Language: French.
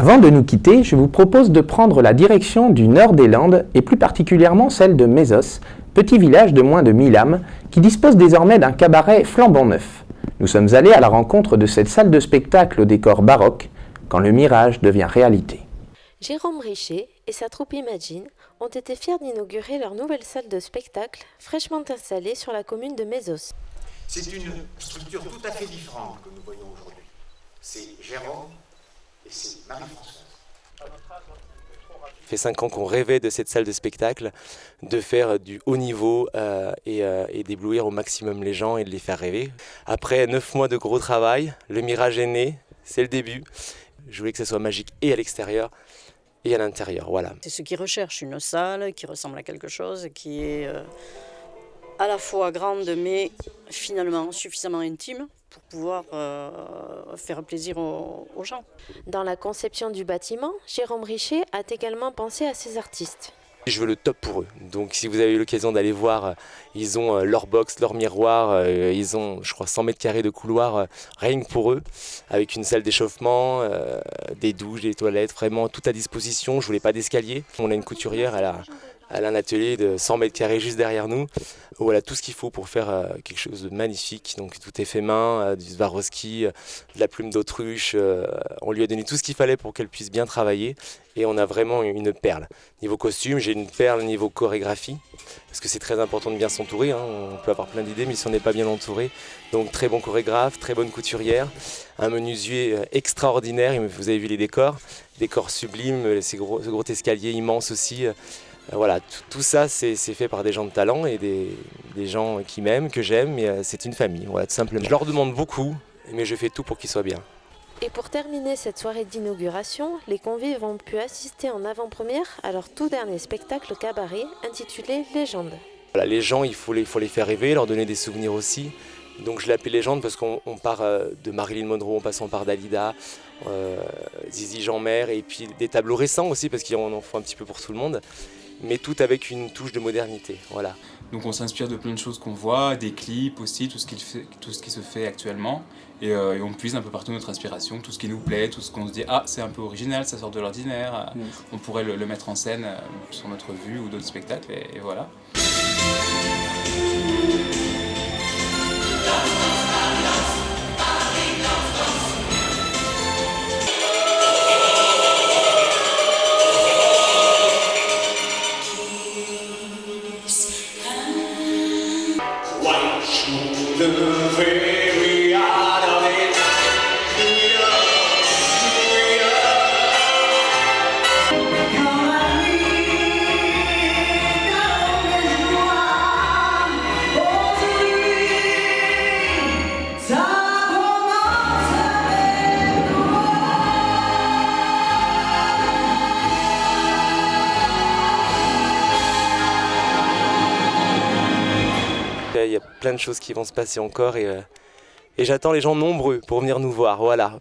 Avant de nous quitter, je vous propose de prendre la direction du nord des Landes et plus particulièrement celle de Mésos, petit village de moins de 1000 âmes qui dispose désormais d'un cabaret flambant neuf. Nous sommes allés à la rencontre de cette salle de spectacle au décor baroque quand le mirage devient réalité. Jérôme Richer et sa troupe Imagine ont été fiers d'inaugurer leur nouvelle salle de spectacle fraîchement installée sur la commune de Mésos. C'est une structure tout à fait différente que nous voyons aujourd'hui. C'est Jérôme et c'est Marie-Françoise. Ça fait 5 ans qu'on rêvait de cette salle de spectacle, de faire du haut niveau et d'éblouir au maximum les gens et de les faire rêver. Après 9 mois de gros travail, le mirage est né, c'est le début. Je voulais que ça soit magique et à l'extérieur et à l'intérieur, voilà. C'est ceux qui recherchent une salle qui ressemble à quelque chose, qui est à la fois grande mais finalement suffisamment intime pour pouvoir faire plaisir aux gens. Dans la conception du bâtiment, Jérôme Richer a également pensé à ses artistes. Je veux le top pour eux, donc si vous avez eu l'occasion d'aller voir, ils ont leur box, leur miroir, ils ont je crois 100 mètres carrés de couloir rien que pour eux, avec une salle d'échauffement, des douches, des toilettes, vraiment tout à disposition. Je voulais pas d'escalier, on a une couturière, elle a un atelier de 100 mètres carrés juste derrière nous, où elle a tout ce qu'il faut pour faire quelque chose de magnifique. Donc tout est fait main, du Swarovski, de la plume d'autruche, on lui a donné tout ce qu'il fallait pour qu'elle puisse bien travailler et on a vraiment une perle. Niveau costume, j'ai une perle niveau chorégraphie, parce que c'est très important de bien s'entourer, hein. On peut avoir plein d'idées mais si on n'est pas bien entouré. Donc très bon chorégraphe, très bonne couturière, un menuisier extraordinaire, vous avez vu les décors sublimes, ce gros escalier immense aussi. Voilà, tout ça c'est fait par des gens de talent et des gens qui m'aiment, que j'aime, mais c'est une famille, voilà, tout simplement. Je leur demande beaucoup, mais je fais tout pour qu'ils soient bien. Et pour terminer cette soirée d'inauguration, les convives ont pu assister en avant-première à leur tout dernier spectacle cabaret intitulé Légende. Voilà, les gens, il faut les faire rêver, leur donner des souvenirs aussi. Donc je l'appelle Légende parce qu'on part de Marilyn Monroe en passant par Dalida, Zizi Jeanmaire et puis des tableaux récents aussi parce qu'il en faut un petit peu pour tout le monde. Mais tout avec une touche de modernité, voilà. Donc on s'inspire de plein de choses qu'on voit, des clips aussi, tout ce qui se fait actuellement. Et on puise un peu partout notre inspiration, tout ce qui nous plaît, tout ce qu'on se dit « Ah, c'est un peu original, ça sort de l'ordinaire, on pourrait le mettre en scène sur notre vue ou d'autres spectacles, et voilà. » Il y a plein de choses qui vont se passer encore et j'attends les gens nombreux pour venir nous voir, voilà.